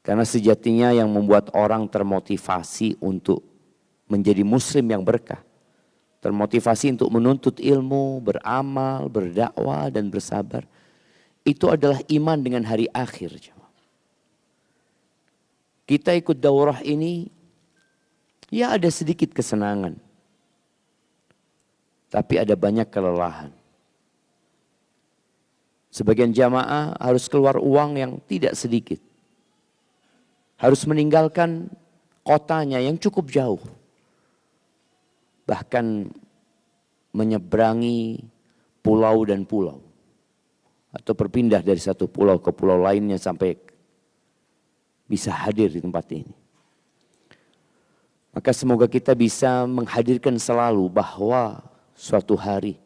Karena sejatinya yang membuat orang termotivasi untuk menjadi muslim yang berkah, termotivasi untuk menuntut ilmu, beramal, berdakwah dan bersabar, itu adalah iman dengan hari akhir. Kita ikut daurah ini, ya ada sedikit kesenangan, tapi ada banyak kelelahan. Sebagian jamaah harus keluar uang yang tidak sedikit. Harus meninggalkan kotanya yang cukup jauh. Bahkan menyeberangi pulau dan pulau. Atau berpindah dari satu pulau ke pulau lainnya sampai bisa hadir di tempat ini. Maka semoga kita bisa menghadirkan selalu bahwa suatu hari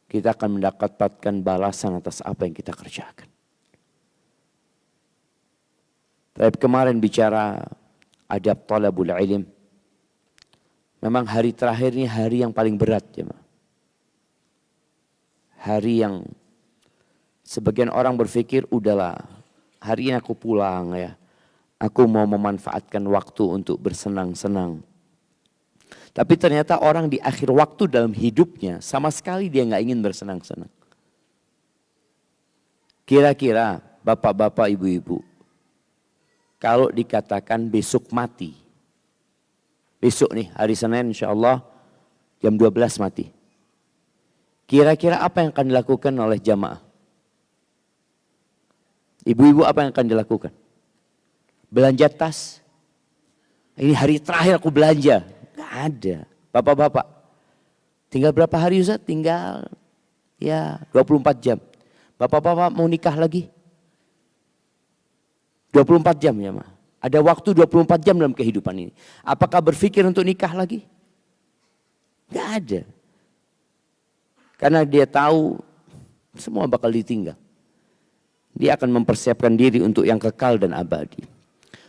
kita akan mendapatkan balasan atas apa yang kita kerjakan. Tapi kemarin bicara adab talabul ilm. Memang hari terakhir ini hari yang paling berat, jemaah. Hari yang sebagian orang berpikir, udahlah, hari ini aku pulang ya. Aku mau memanfaatkan waktu untuk bersenang-senang. Tapi ternyata orang di akhir waktu dalam hidupnya sama sekali dia nggak ingin bersenang-senang. Kira-kira bapak-bapak, ibu-ibu, kalau dikatakan besok mati, besok nih hari Senin insya Allah jam 12 mati. Kira-kira apa yang akan dilakukan oleh jamaah? Ibu-ibu apa yang akan dilakukan? Belanja tas. Ini hari terakhir aku belanja. Gak ada. Bapak-bapak. Tinggal berapa hari Ustaz? Tinggal ya 24 jam. Bapak-bapak mau nikah lagi? 24 jam ya Ma. Ada waktu 24 jam dalam kehidupan ini. Apakah berpikir untuk nikah lagi? Gak ada. Karena dia tahu semua bakal ditinggal. Dia akan mempersiapkan diri untuk yang kekal dan abadi.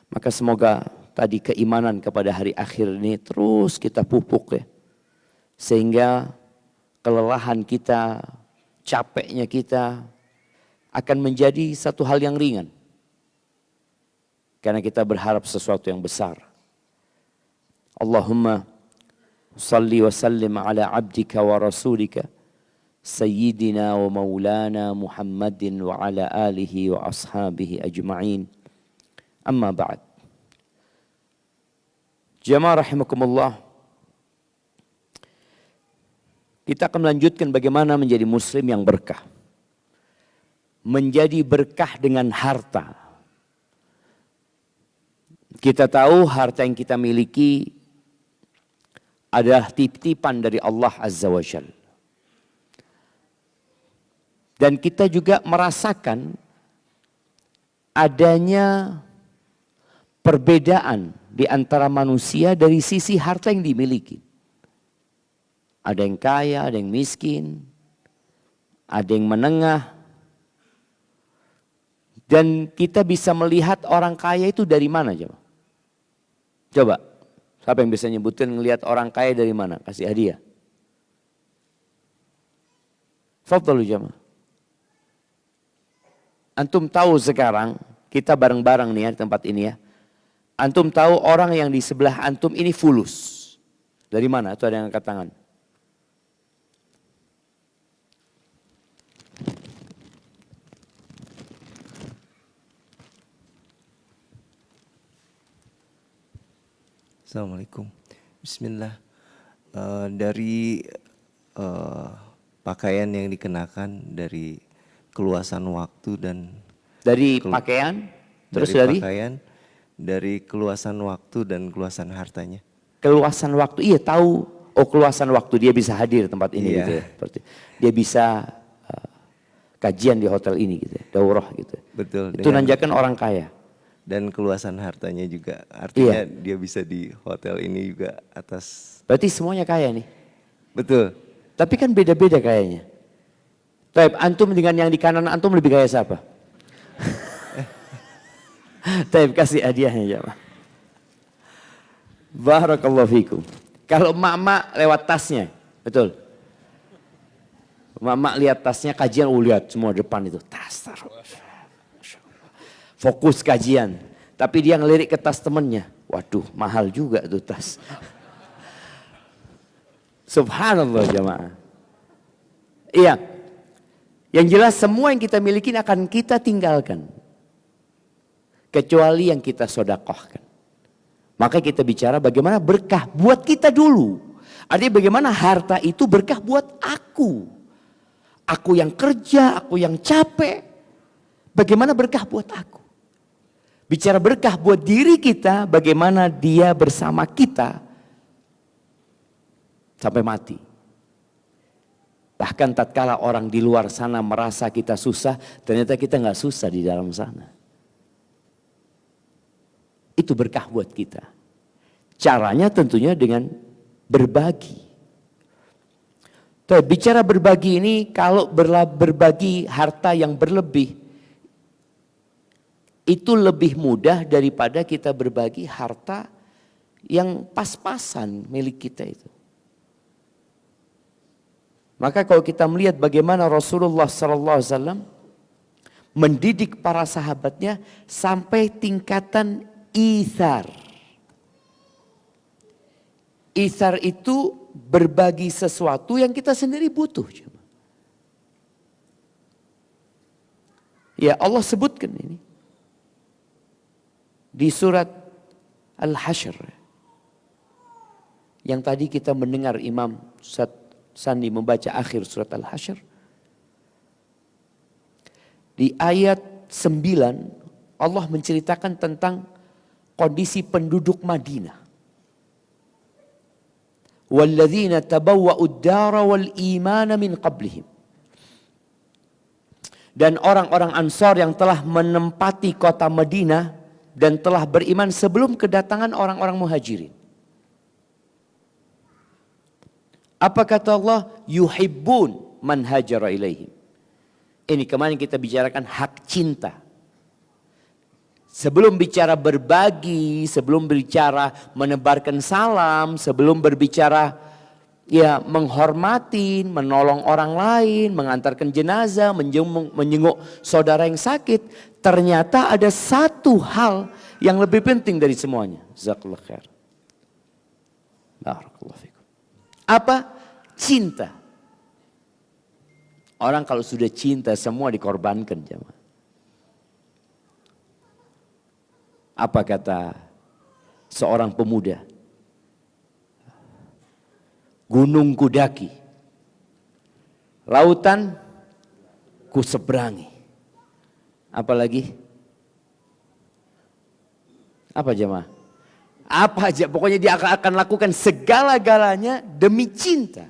Maka semoga tadi keimanan kepada hari akhir ini terus kita pupuk ya. Sehingga kelelahan kita, capeknya kita akan menjadi satu hal yang ringan. Karena kita berharap sesuatu yang besar. Allahumma salli wa sallim ala abdika wa rasulika Sayyidina wa maulana Muhammadin wa ala alihi wa ashabihi ajma'in. Amma ba'd. Jamaah rahimakumullah. Kita akan melanjutkan bagaimana menjadi muslim yang berkah. Menjadi berkah dengan harta. Kita tahu harta yang kita miliki adalah titipan dari Allah Azza wa Jalla. Dan kita juga merasakan adanya perbedaan di antara manusia dari sisi harta yang dimiliki. Ada yang kaya, ada yang miskin, ada yang menengah. Dan kita bisa melihat orang kaya itu dari mana coba? Coba, siapa yang bisa nyebutin ngelihat orang kaya dari mana? Kasih hadiah. Fadhalu jamaah. Antum tahu sekarang, kita bareng-bareng nih ya di tempat ini ya. Antum tahu orang yang di sebelah antum ini fulus. Dari mana? Itu ada yang angkat tangan. Assalamualaikum. Bismillah. Dari pakaian yang dikenakan, dari keluasan waktu dan dari pakaian, terus dari pakaian, dari keluasan waktu dan keluasan hartanya. Keluasan waktu, iya tahu. Oh keluasan waktu dia bisa hadir di tempat ini gitu ya. Dia bisa kajian di hotel ini gitu ya, daurah gitu. Betul. Itu nanjakan orang kaya. Dan keluasan hartanya juga, artinya dia bisa di hotel ini juga atas. Berarti semuanya kaya nih. Betul. Tapi kan beda-beda kayaknya. Taib, antum dengan yang di kanan antum lebih kaya siapa? Taib, kasih hadiahnya ya. Barakallahu fikum. Kalau emak-emak lewat tasnya, betul. Emak-emak lihat tasnya, kajian, lihat semua depan itu tas taruh. fokus kajian. Tapi dia ngelirik ke tas temennya. Waduh, mahal juga tuh tas. Subhanallah jamaah. Iya. Yang jelas semua yang kita miliki akan kita tinggalkan. Kecuali yang kita sodakohkan. Maka kita bicara bagaimana berkah buat kita dulu. Artinya bagaimana harta itu berkah buat aku. Aku yang kerja, aku yang capek. Bagaimana berkah buat aku. Bicara berkah buat diri kita, bagaimana dia bersama kita sampai mati. Bahkan tatkala orang di luar sana merasa kita susah, ternyata kita nggak susah di dalam sana. Itu berkah buat kita. Caranya tentunya dengan berbagi. Bicara berbagi ini, kalau berbagi harta yang berlebih, itu lebih mudah daripada kita berbagi harta yang pas-pasan milik kita itu. Maka kalau kita melihat bagaimana Rasulullah SAW mendidik para sahabatnya sampai tingkatan ithar. Ithar itu berbagi sesuatu yang kita sendiri butuh. Ya Allah sebutkan ini. Di surat Al-Hasyr. Yang tadi kita mendengar Imam Ustaz Sandi membaca akhir surat Al-Hasyr. Di ayat 9 Allah menceritakan tentang kondisi penduduk Madinah. Walladzina tabawwa'ud dara wal imana min qablihim. Dan orang-orang Ansar yang telah menempati kota Madinah dan telah beriman sebelum kedatangan orang-orang Muhajirin. Apa kata Allah? Yuhibbun man hajara ilaihim. Ini kemarin kita bicarakan hak cinta. Sebelum bicara berbagi, sebelum bicara menebarkan salam, sebelum berbicara ya menghormati, menolong orang lain, mengantarkan jenazah, menjenguk saudara yang sakit, ternyata ada satu hal yang lebih penting dari semuanya. Jazakallah khair. Barakallahu fikum. Apa? Cinta. Orang kalau sudah cinta semua dikorbankan jemaah. Apa kata seorang pemuda? Gunung kudaki, lautan kuseberangi. Apalagi? Apa jemaah? Apa aja, pokoknya dia akan lakukan segala-galanya demi cinta.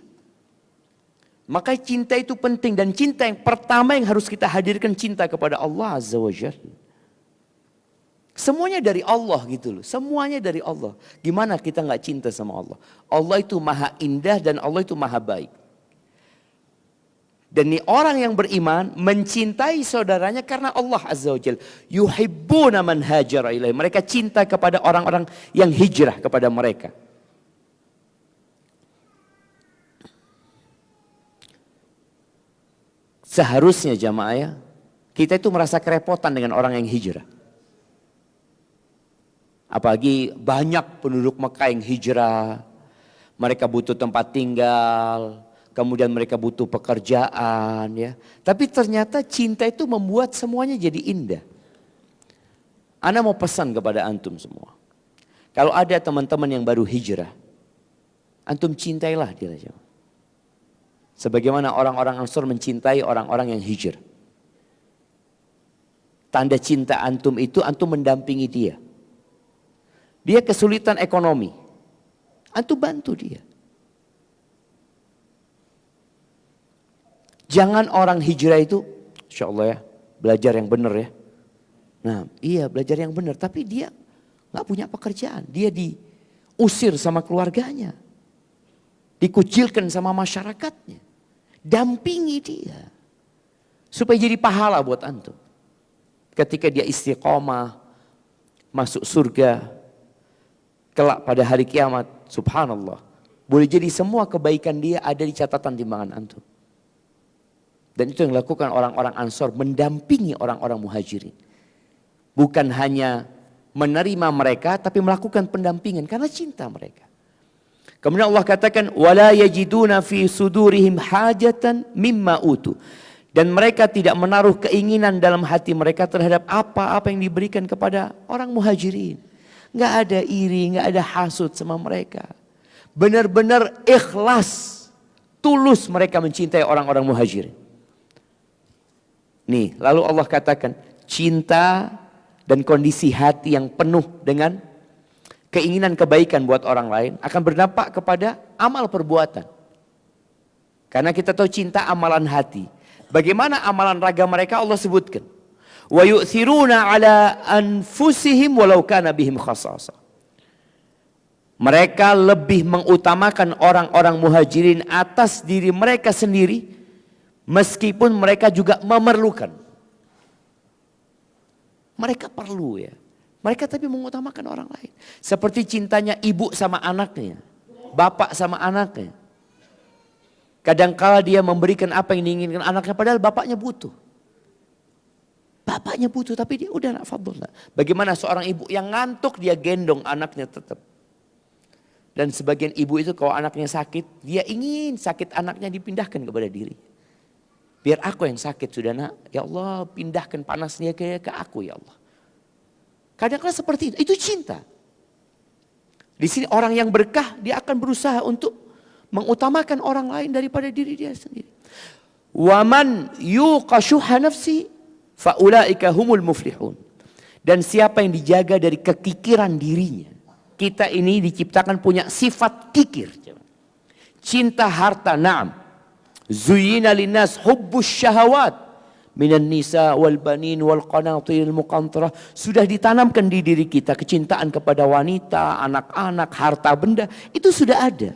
Maka cinta itu penting, dan cinta yang pertama yang harus kita hadirkan cinta kepada Allah Azza wa Jalla. Semuanya dari Allah gitu loh, semuanya dari Allah. Gimana kita nggak cinta sama Allah? Allah itu maha indah dan Allah itu maha baik. Dan ini orang yang beriman mencintai saudaranya karena Allah Azza wa Jalla. Yuhibbuna man hajara ilaih. Mereka cinta kepada orang-orang yang hijrah kepada mereka. Seharusnya jamaah ya, kita itu merasa kerepotan dengan orang yang hijrah. Apalagi banyak penduduk Mekah yang hijrah. Mereka butuh tempat tinggal. Kemudian mereka butuh pekerjaan ya. Tapi ternyata cinta itu membuat semuanya jadi indah. Ana mau pesan kepada antum semua. Kalau ada teman-teman yang baru hijrah. Antum cintailah dia. Sebagaimana orang-orang Ansor mencintai orang-orang yang hijrah. Tanda cinta antum itu antum mendampingi dia. Dia kesulitan ekonomi. Antum bantu dia. Jangan orang hijrah itu, insya Allah ya, belajar yang benar ya. Nah iya belajar yang benar, tapi dia gak punya pekerjaan. Dia diusir sama keluarganya. Dikucilkan sama masyarakatnya. Dampingi dia. Supaya jadi pahala buat antum. Ketika dia istiqomah, masuk surga, kelak pada hari kiamat, subhanallah. Boleh jadi semua kebaikan dia ada di catatan timbangan antum. Dan itu yang dilakukan orang-orang Ansor mendampingi orang-orang Muhajirin. Bukan hanya menerima mereka, tapi melakukan pendampingan karena cinta mereka. Kemudian Allah katakan, wala yajiduna fi sudurihim hajatan mimma utu. Dan mereka tidak menaruh keinginan dalam hati mereka terhadap apa-apa yang diberikan kepada orang muhajirin. Nggak ada iri, nggak ada hasud sama mereka. Benar-benar ikhlas, tulus mereka mencintai orang-orang muhajirin. Nih, lalu Allah katakan, cinta dan kondisi hati yang penuh dengan keinginan kebaikan buat orang lain akan berdampak kepada amal perbuatan. Karena kita tahu cinta amalan hati. Bagaimana amalan raga mereka Allah sebutkan. Wa yu'thiruna ala anfusihim walau kana bihim khasasah. Mereka lebih mengutamakan orang-orang muhajirin atas diri mereka sendiri meskipun mereka juga memerlukan. Mereka perlu ya. Mereka tapi mengutamakan orang lain. Seperti cintanya ibu sama anaknya. Bapak sama anaknya. Kadangkala dia memberikan apa yang diinginkan anaknya padahal bapaknya butuh. Bapaknya butuh tapi dia udah nak fadlullah. Bagaimana seorang ibu yang ngantuk dia gendong anaknya tetap. Dan sebagian ibu itu kalau anaknya sakit, dia ingin sakit anaknya dipindahkan kepada diri. Biar aku yang sakit sudah nak. Ya Allah pindahkan panasnya ke aku ya Allah. Kadang-kadang seperti itu cinta. Di sini orang yang berkah dia akan berusaha untuk mengutamakan orang lain daripada diri dia sendiri. Waman yuqashuha nafsi faulaika humul muflihun. Dan siapa yang dijaga dari kekikiran dirinya. Kita ini diciptakan punya sifat kikir. Cinta harta, na'am. Zuyyina linnas hubbus syahawat minan nisa wal banin wal qanatiril muqantarah. Sudah ditanamkan di diri kita kecintaan kepada wanita, anak-anak, harta benda. Itu sudah ada.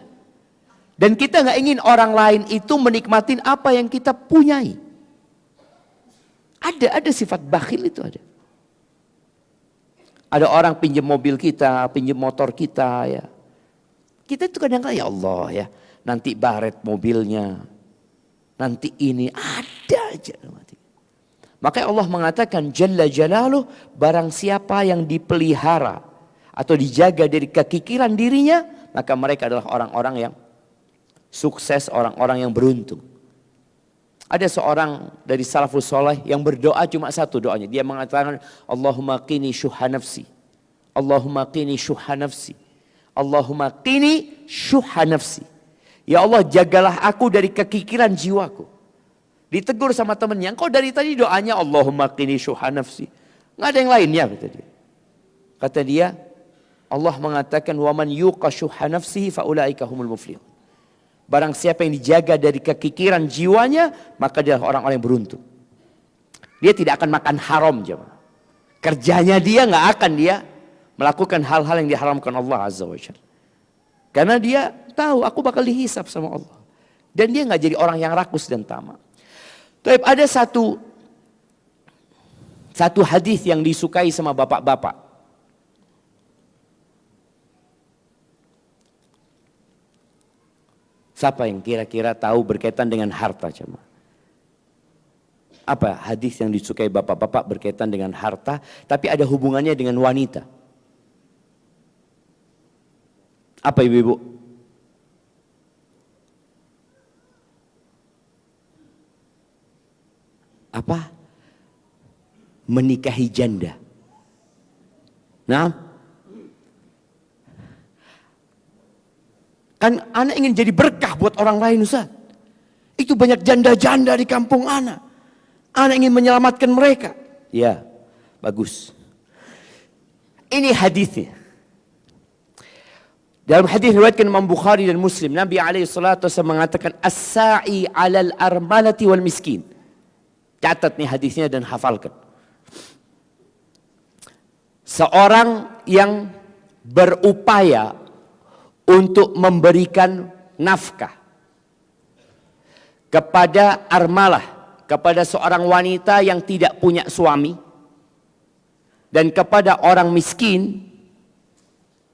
Dan kita nggak ingin orang lain itu menikmatin apa yang kita punyai. Ada sifat bakhil itu ada. Ada orang pinjam mobil kita, pinjam motor kita ya. Kita itu kadang-kadang ya Allah ya, nanti baret mobilnya. Nanti ini ada aja. Makanya Allah mengatakan Jalla Jalaluh, barang siapa yang dipelihara atau dijaga dari kekikiran dirinya, maka mereka adalah orang-orang yang sukses, orang-orang yang beruntung. Ada seorang dari salafus soleh yang berdoa cuma satu doanya. Dia mengatakan Allahumma qini syuha nafsi. Allahumma qini syuha nafsi. Allahumma qini syuha nafsi. Ya Allah jagalah aku dari kekikiran jiwaku. Ditegur sama temannya, kau dari tadi doanya Allahumma qini syuha nafsi. Nggak ada yang lainnya kata dia. Kata dia, Allah mengatakan waman yuqa syuha nafsihi faulaika humul muflihun. Barang siapa yang dijaga dari kekikiran jiwanya, maka dia orang-orang yang beruntung. Dia tidak akan makan haram, jemaah. Kerjanya dia nggak akan dia melakukan hal-hal yang diharamkan Allah Azza wa Jalla. Karena dia tahu aku bakal dihisap sama Allah. Dan dia nggak jadi orang yang rakus dan tamak. Tapi ada satu hadis yang disukai sama bapak-bapak. Siapa yang kira-kira tahu berkaitan dengan harta jemaah? Apa hadis yang disukai bapak-bapak berkaitan dengan harta tapi ada hubungannya dengan wanita? Apa ibu-ibu? Apa? Menikahi janda. Nah, kan anak ingin jadi berkah buat orang lain Ustaz. Itu banyak janda-janda di kampung anak. Anak ingin menyelamatkan mereka. Ya, bagus. Ini hadisnya. Dalam hadis riwayatkan Imam Bukhari dan Muslim, Nabi SAW mengatakan as-sa'i 'alal armalati wal miskin. Catat nih hadisnya dan hafalkan. Seorang yang berupaya untuk memberikan nafkah kepada armalah, kepada seorang wanita yang tidak punya suami, dan kepada orang miskin,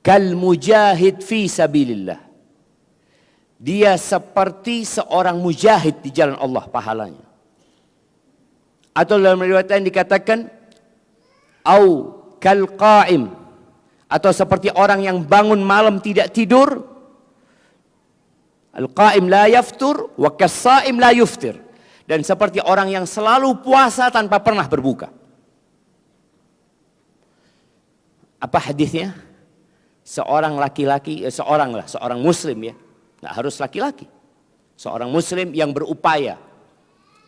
kal mujahid fi sabilillah. Dia seperti seorang mujahid di jalan Allah pahalanya. Atau dalam riwayat yang dikatakan au kal qa'im, atau seperti orang yang bangun malam tidak tidur. Al-qa'im la yaftur wa kas-sha'im la yuftir. Dan seperti orang yang selalu puasa tanpa pernah berbuka. Apa hadisnya? Seorang laki-laki, seorang muslim ya, nggak harus laki-laki. Seorang muslim yang berupaya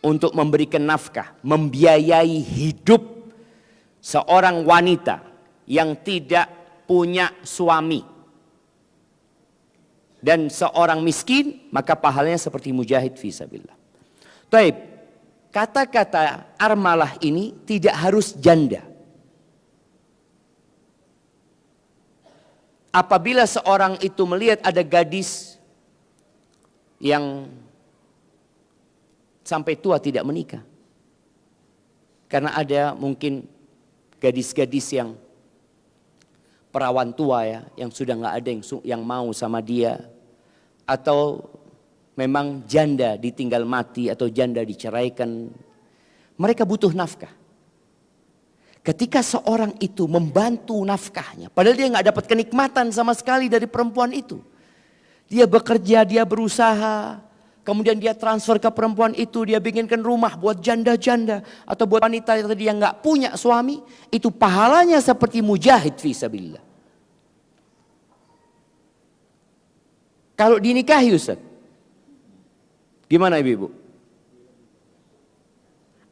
untuk memberikan nafkah, membiayai hidup seorang wanita yang tidak punya suami dan seorang miskin, maka pahalanya seperti mujahid fisabilillah. Taib, kata-kata armalah ini tidak harus janda. Apabila seorang itu melihat ada gadis yang sampai tua tidak menikah, karena ada mungkin gadis-gadis yang perawan tua ya, yang sudah nggak ada yang mau sama dia, atau memang janda ditinggal mati atau janda diceraikan, mereka butuh nafkah. Ketika seorang itu membantu nafkahnya, padahal dia nggak dapat kenikmatan sama sekali dari perempuan itu, dia bekerja, dia berusaha, kemudian dia transfer ke perempuan itu, dia bikinkan rumah buat janda-janda atau buat wanita yang tadi yang nggak punya suami, itu pahalanya seperti mujahid fisabilillah. Kalau dinikahi Ustaz, gimana ibu-ibu?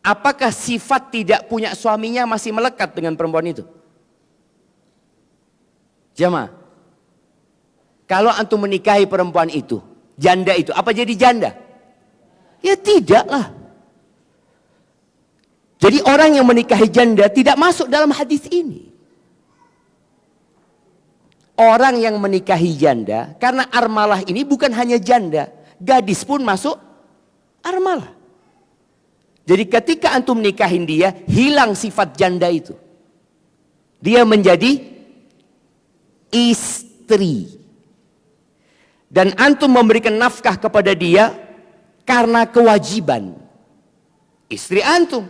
Apakah sifat tidak punya suaminya masih melekat dengan perempuan itu? Jamaah, kalau antum menikahi perempuan itu, janda itu, apa jadi janda? Ya tidaklah. Jadi orang yang menikahi janda tidak masuk dalam hadis ini. Orang yang menikahi janda, karena armalah ini bukan hanya janda, gadis pun masuk armalah. Jadi ketika antum nikahin dia, hilang sifat janda itu. Dia menjadi istri. Dan antum memberikan nafkah kepada dia karena kewajiban. Istri antum.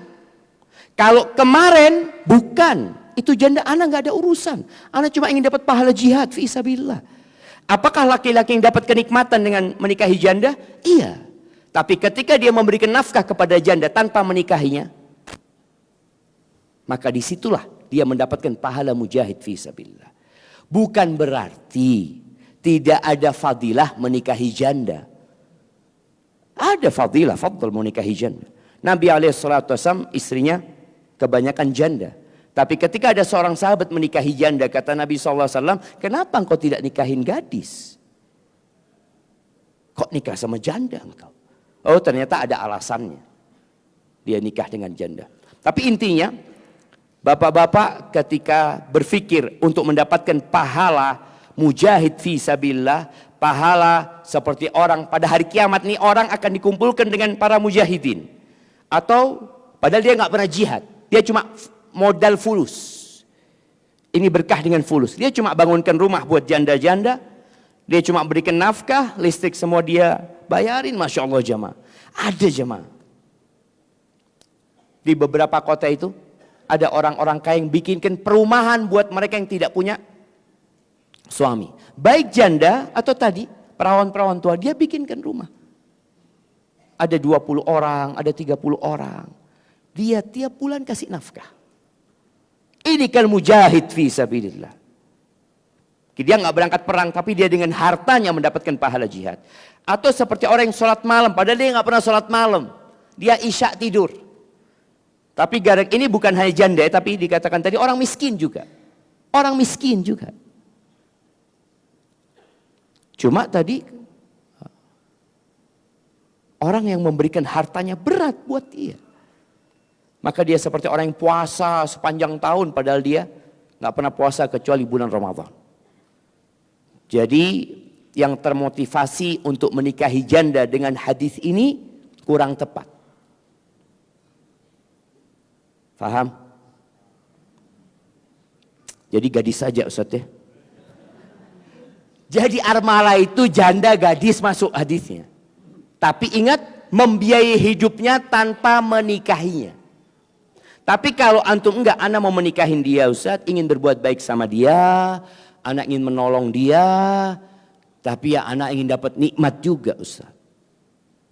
Kalau kemarin bukan, itu janda anak gak ada urusan. Anak cuma ingin dapat pahala jihad fi sabilillah. Apakah laki-laki yang dapat kenikmatan dengan menikahi janda? Iya. Tapi ketika dia memberikan nafkah kepada janda tanpa menikahinya, maka disitulah dia mendapatkan pahala mujahid fisabilillah. Bukan berarti tidak ada fadilah menikahi janda. Ada fadilah, fadl menikahi janda. Nabi SAW istrinya kebanyakan janda. Tapi ketika ada seorang sahabat menikahi janda, kata Nabi SAW, kenapa engkau tidak nikahin gadis? Kok nikah sama janda engkau? Oh ternyata ada alasannya. Dia nikah dengan janda. Tapi intinya, bapak-bapak ketika berpikir untuk mendapatkan pahala mujahid fi sabilillah, pahala seperti orang pada hari kiamat nih, orang akan dikumpulkan dengan para mujahidin. Atau padahal dia nggak pernah jihad, dia cuma modal fulus. Ini berkah dengan fulus. Dia cuma bangunkan rumah buat janda-janda, dia cuma berikan nafkah, listrik semua dia bayarin, Masya Allah jamaah. Ada jamaah. Di beberapa kota itu, ada orang-orang kaya yang bikinkan perumahan buat mereka yang tidak punya suami. Baik janda atau tadi, perawan-perawan tua, dia bikinkan rumah. Ada 20 orang, ada 30 orang. Dia tiap bulan kasih nafkah. Ini kan mujahid fi sabilillah. Dia nggak berangkat perang, tapi dia dengan hartanya mendapatkan pahala jihad. Atau seperti orang yang sholat malam, padahal dia nggak pernah sholat malam. Dia isya tidur. Tapi garak ini bukan hanya janda, tapi dikatakan tadi orang miskin juga. Orang miskin juga. Cuma tadi orang yang memberikan hartanya berat buat dia. Maka dia seperti orang yang puasa sepanjang tahun, padahal dia nggak pernah puasa kecuali bulan Ramadan. Jadi yang termotivasi untuk menikahi janda dengan hadis ini kurang tepat. Faham? Jadi gadis saja Ustaz ya. Jadi armala itu janda gadis masuk hadisnya. Tapi ingat, membiayai hidupnya tanpa menikahinya. Tapi kalau antum enggak, anak mau menikahin dia Ustaz, ingin berbuat baik sama dia, anak ingin menolong dia, tapi ya anak ingin dapat nikmat juga Ustaz.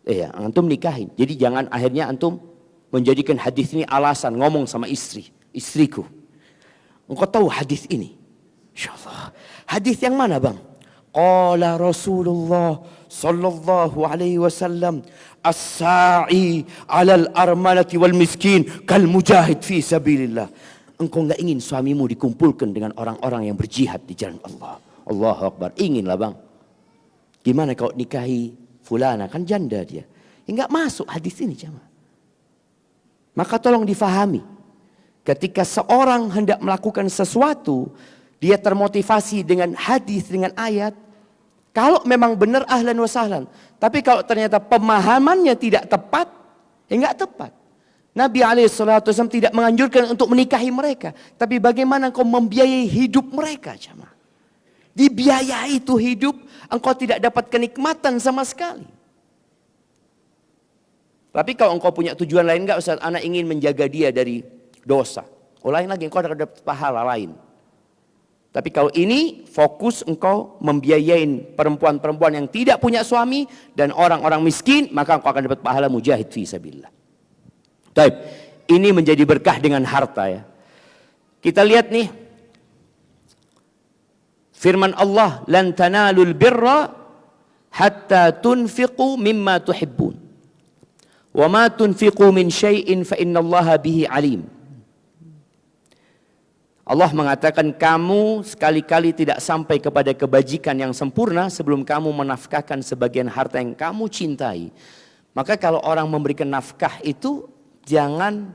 Iya, antum nikahin. Jadi jangan akhirnya antum menjadikan hadis ini alasan ngomong sama istriku. Engkau tahu hadis ini? Insyaallah. Hadis yang mana bang? Qala Rasulullah sallallahu alaihi wasallam, as-sa'i 'alal armalati wal miskin kal mujahid fi sabilillah. Engkau enggak ingin suamimu dikumpulkan dengan orang-orang yang berjihad di jalan Allah. Allahu Akbar. Inginlah bang. Gimana kau nikahi fulana, kan janda dia. Enggak masuk hadis ini jemaah. Maka tolong difahami. Ketika seorang hendak melakukan sesuatu, dia termotivasi dengan hadis, dengan ayat. Kalau memang benar ahlan wa sahlan. Tapi kalau ternyata pemahamannya tidak tepat, ya enggak tepat. Nabi SAW tidak menganjurkan untuk menikahi mereka. Tapi bagaimana engkau membiayai hidup mereka jemaah. Dibiayai itu hidup, engkau tidak dapat kenikmatan sama sekali. Tapi kalau engkau punya tujuan lain, enggak Ustaz, anak ingin menjaga dia dari dosa. Oh lain lagi, engkau akan dapat pahala lain. Tapi kalau ini fokus engkau membiayain perempuan-perempuan yang tidak punya suami dan orang-orang miskin, maka engkau akan dapat pahala mujahid fi sabilillah. Baik, ini menjadi berkah dengan harta ya. Kita lihat nih firman Allah, lan tanalul birra hatta tunfiqu mimma tuhibbun. Wa ma tunfiqu min syai'in fa innallaha bihi alim. Allah mengatakan kamu sekali-kali tidak sampai kepada kebajikan yang sempurna sebelum kamu menafkahkan sebagian harta yang kamu cintai. Maka kalau orang memberikan nafkah itu jangan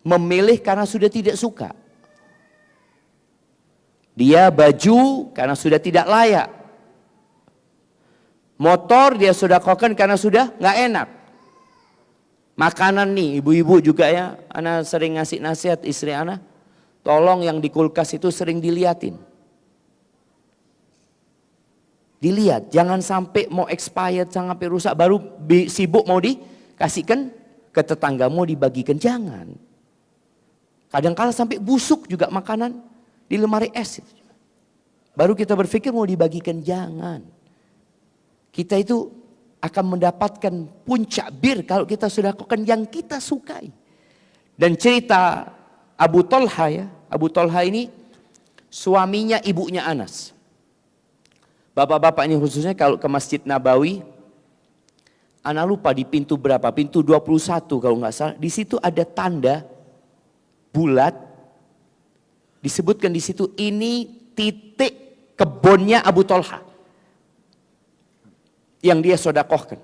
memilih karena sudah tidak suka. Dia baju karena sudah tidak layak. Motor dia sedekahkan karena sudah nggak enak. Makanan nih ibu-ibu juga ya, ana sering ngasih nasihat istri ana. Tolong yang di kulkas itu sering diliatin. Dilihat, jangan sampai mau expired, jangan sampai rusak, baru sibuk mau dikasihkan ke tetanggamu dibagikan, jangan. Kadang-kala sampai busuk juga makanan di lemari es. Baru kita berpikir mau dibagikan, jangan. Kita itu akan mendapatkan puncak bir kalau kita sudah lakukan yang kita sukai. Dan cerita Abu Talha ya, Abu Talha ini suaminya ibunya Anas. Bapak-bapak ini khususnya kalau ke Masjid Nabawi, ana lupa di pintu berapa, pintu 21 kalau nggak salah. Di situ ada tanda bulat, disebutkan di situ ini titik kebunnya Abu Talha yang dia sodakohkan.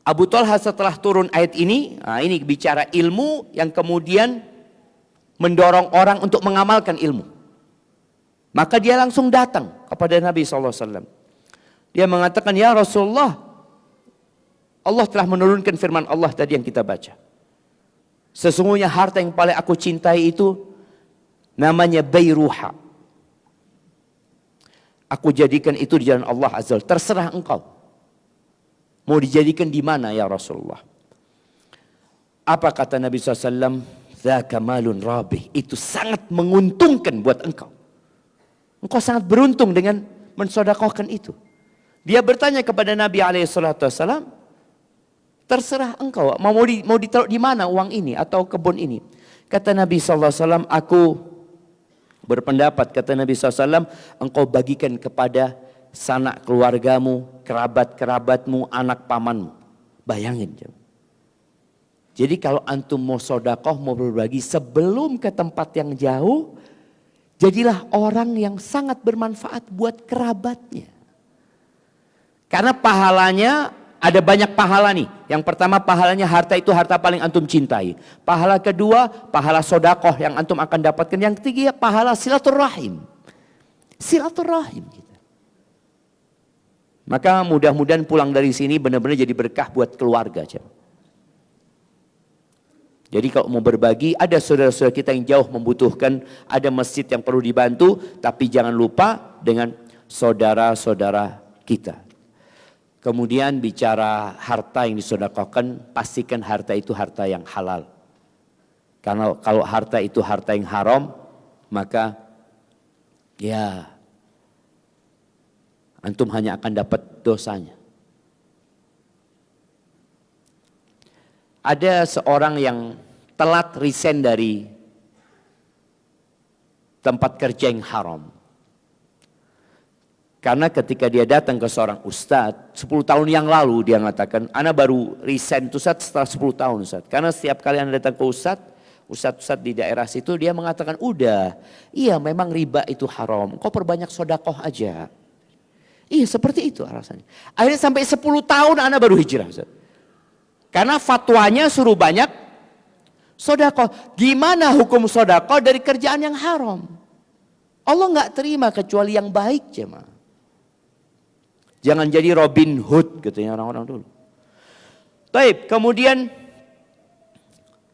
Abu Talha setelah turun ayat ini, nah ini bicara ilmu yang kemudian mendorong orang untuk mengamalkan ilmu. Maka dia langsung datang kepada Nabi SAW. Dia mengatakan, ya Rasulullah, Allah telah menurunkan firman Allah tadi yang kita baca. Sesungguhnya harta yang paling aku cintai itu namanya bayruha. Aku jadikan itu di jalan Allah Azza wa Jalla. Terserah engkau. Mau dijadikan di mana ya Rasulullah? Apa kata Nabi SAW? Dzaka malun rabih. Itu sangat menguntungkan buat engkau. Engkau sangat beruntung dengan mensedekahkan itu. Dia bertanya kepada Nabi SAW, terserah engkau, mau ditaruh di mana uang ini atau kebun ini. Kata Nabi SAW, aku berpendapat, kata Nabi SAW, engkau bagikan kepada sanak keluargamu, kerabat-kerabatmu, anak pamanmu. Bayangin. Jadi kalau antum mau sodakoh, mau berbagi sebelum ke tempat yang jauh, jadilah orang yang sangat bermanfaat buat kerabatnya. Karena pahalanya ada banyak pahala nih. Yang pertama pahalanya harta itu harta paling antum cintai. Pahala kedua pahala sodakoh yang antum akan dapatkan. Yang ketiga pahala silaturahim. Silaturahim kita. Maka mudah-mudahan pulang dari sini benar-benar jadi berkah buat keluarga. Jadi kalau mau berbagi, ada saudara-saudara kita yang jauh membutuhkan, ada masjid yang perlu dibantu, tapi jangan lupa dengan saudara-saudara kita. Kemudian bicara harta yang disedekahkan, pastikan harta itu harta yang halal. Karena kalau harta itu harta yang haram, maka ya antum hanya akan dapat dosanya. Ada seorang yang telat resign dari tempat kerja yang haram. Karena ketika dia datang ke seorang ustadz, 10 tahun yang lalu dia mengatakan, ana baru resign itu Ustadz setelah 10 tahun Ustadz. Karena setiap kali anda datang ke ustadz di daerah situ, dia mengatakan, udah, iya memang riba itu haram, kau perbanyak sodakoh aja. Iya seperti itu alasannya. Akhirnya sampai 10 tahun ana baru hijrah Ustadz. Karena fatwanya suruh banyak sodakoh. Gimana hukum sodakoh dari kerjaan yang haram? Allah nggak terima kecuali yang baik jemaah. Jangan jadi Robin Hood katanya orang-orang dulu. Baik, kemudian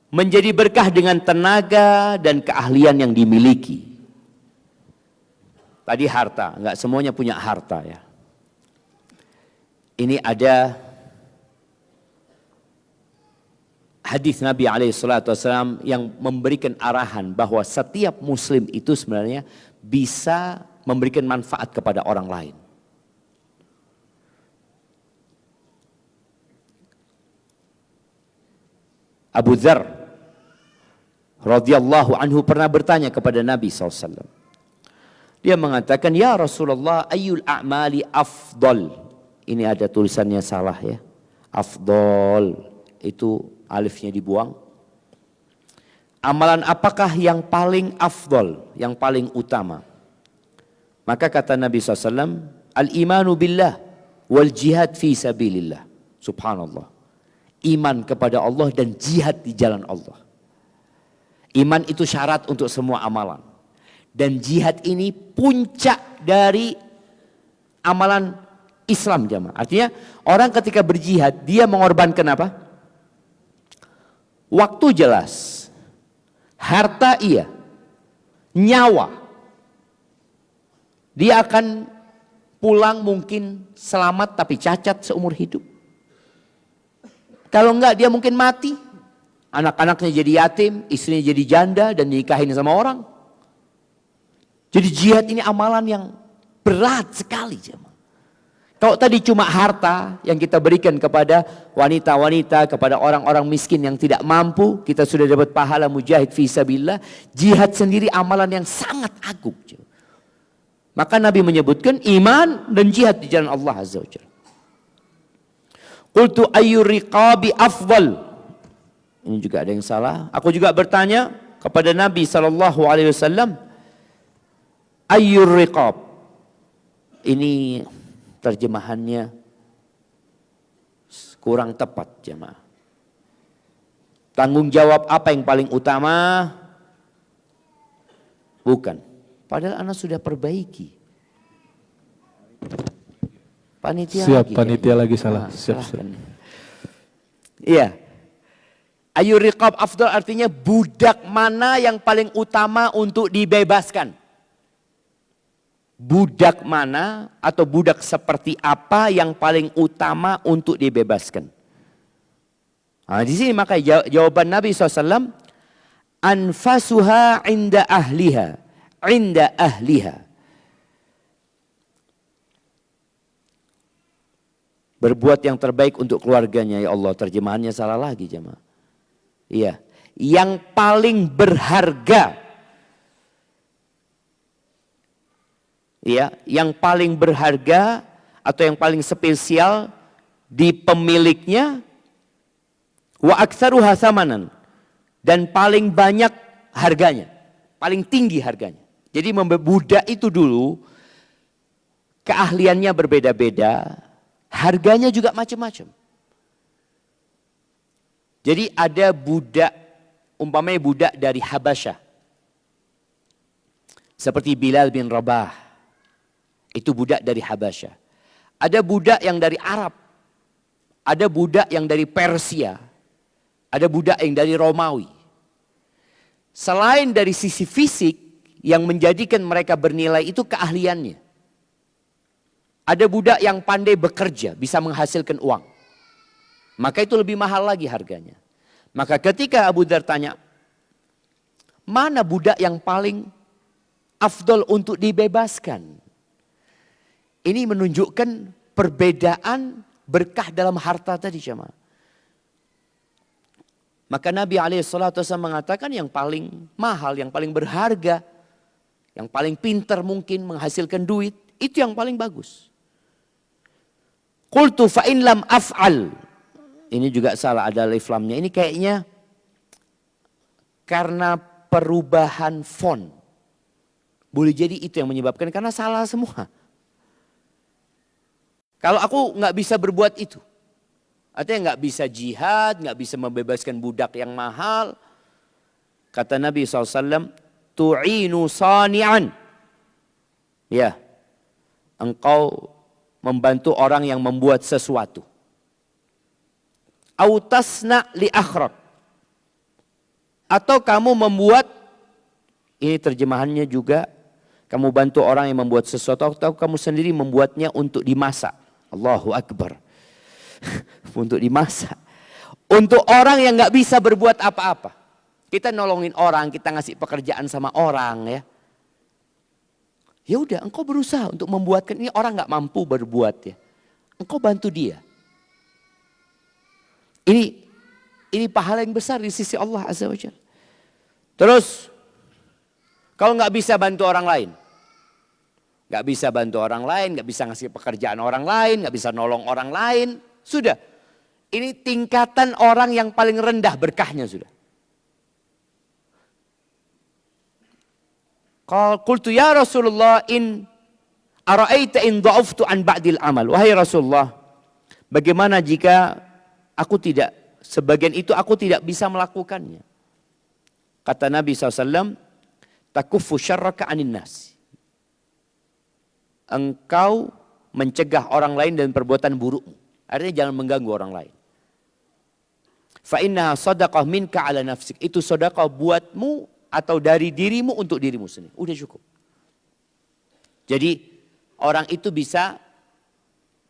menjadi berkah dengan tenaga dan keahlian yang dimiliki. Tadi harta, nggak semuanya punya harta ya. Ini ada hadis Nabi SAW yang memberikan arahan bahwa setiap muslim itu sebenarnya bisa memberikan manfaat kepada orang lain. Abu Dzar radhiyallahu anhu pernah bertanya kepada Nabi SAW. Dia mengatakan, ya Rasulullah, ayyul a'mali afdal. Ini ada tulisannya salah ya. Afdal, itu alifnya dibuang. Amalan apakah yang paling afdal, yang paling utama? Maka kata Nabi SAW, al-imanu billah wal jihad fi sabilillah. Subhanallah. Iman kepada Allah dan jihad di jalan Allah. Iman itu syarat untuk semua amalan. Dan jihad ini puncak dari amalan Islam jamaah. Artinya orang ketika berjihad dia mengorbankan apa? Waktu jelas. Harta iya. Nyawa. Dia akan pulang mungkin selamat tapi cacat seumur hidup. Kalau enggak dia mungkin mati. Anak-anaknya jadi yatim, istrinya jadi janda dan dinikahin sama orang. Jadi jihad ini amalan yang berat sekali jemaah. Kalau tadi cuma harta yang kita berikan kepada wanita-wanita, kepada orang-orang miskin yang tidak mampu, kita sudah dapat pahala mujahid fi sabilillah. Jihad sendiri amalan yang sangat agung. Maka Nabi menyebutkan iman dan jihad di jalan Allah Azza wa Jalla. Qultu ayyur riqabi afdal. Ini juga ada yang salah. Aku juga bertanya kepada Nabi SAW. Ayyur riqab. Ini terjemahannya kurang tepat jemaah. Tanggung jawab apa yang paling utama? Bukan. Padahal anak sudah perbaiki. Panitia siap, lagi, panitia lagi Nah, salah. Siap. Iya. Ayyur riqab afdal artinya budak mana yang paling utama untuk dibebaskan. Budak mana atau budak seperti apa yang paling utama untuk dibebaskan. Nah, di sini maka jawaban Nabi SAW. Anfasuha inda ahliha. Inda ahliha. Berbuat yang terbaik untuk keluarganya, ya Allah. Terjemahannya salah lagi jemaah. Iya, yang paling berharga. Iya, yang paling berharga atau yang paling spesial di pemiliknya wa aktsaruha samanan dan paling banyak harganya, paling tinggi harganya. Jadi budak itu dulu keahliannya berbeda-beda. Harganya juga macam-macam. Jadi ada budak, umpamanya budak dari Habasyah. Seperti Bilal bin Rabah. Itu budak dari Habasyah. Ada budak yang dari Arab. Ada budak yang dari Persia. Ada budak yang dari Romawi. Selain dari sisi fisik yang menjadikan mereka bernilai itu keahliannya. Ada budak yang pandai bekerja, bisa menghasilkan uang. Maka itu lebih mahal lagi harganya. Maka ketika Abu Dzar tanya, Mana budak yang paling afdol untuk dibebaskan? Ini menunjukkan perbedaan berkah dalam harta tadi jemaah. Maka Nabi SAW mengatakan yang paling mahal, yang paling berharga, yang paling pintar mungkin menghasilkan duit, itu yang paling bagus. Qultu fa in lam af'al. Ini juga salah, ada alif lamnya. Ini kayaknya karena perubahan font. Boleh jadi itu yang menyebabkan, karena salah semua. Kalau aku nggak bisa berbuat itu, artinya nggak bisa jihad, nggak bisa membebaskan budak yang mahal. Kata Nabi SAW, tu'inu sani'an. Ya, engkau membantu orang yang membuat sesuatu. Autasna li akhrak. Atau kamu membuat, ini terjemahannya juga, kamu bantu orang yang membuat sesuatu, atau kamu sendiri membuatnya untuk dimasak. Allahu Akbar. Untuk dimasak. Untuk orang yang nggak bisa berbuat apa-apa. Kita nolongin orang, kita ngasih pekerjaan sama orang ya. Ya udah, engkau berusaha untuk membuatkan ini orang nggak mampu berbuat ya. Engkau bantu dia. Ini pahala yang besar di sisi Allah Azza wa Jalla. Terus, kalau nggak bisa bantu orang lain, nggak bisa bantu orang lain, nggak bisa ngasih pekerjaan orang lain, nggak bisa nolong orang lain, sudah. Ini tingkatan orang yang paling rendah berkahnya sudah. Qultu ya Rasulullah in ara'aita in dha'uftu an ba'dil amal. Wahai Rasulullah, bagaimana jika aku tidak, sebagian itu aku tidak bisa melakukannya. Kata Nabi SAW, takuffu syarraka anin nas. Engkau mencegah orang lain dan perbuatan burukmu. Artinya jangan mengganggu orang lain. Fa innaha sadaqah minka ala nafsik. Itu sedekah buatmu atau dari dirimu untuk dirimu sendiri. Udah cukup. Jadi orang itu bisa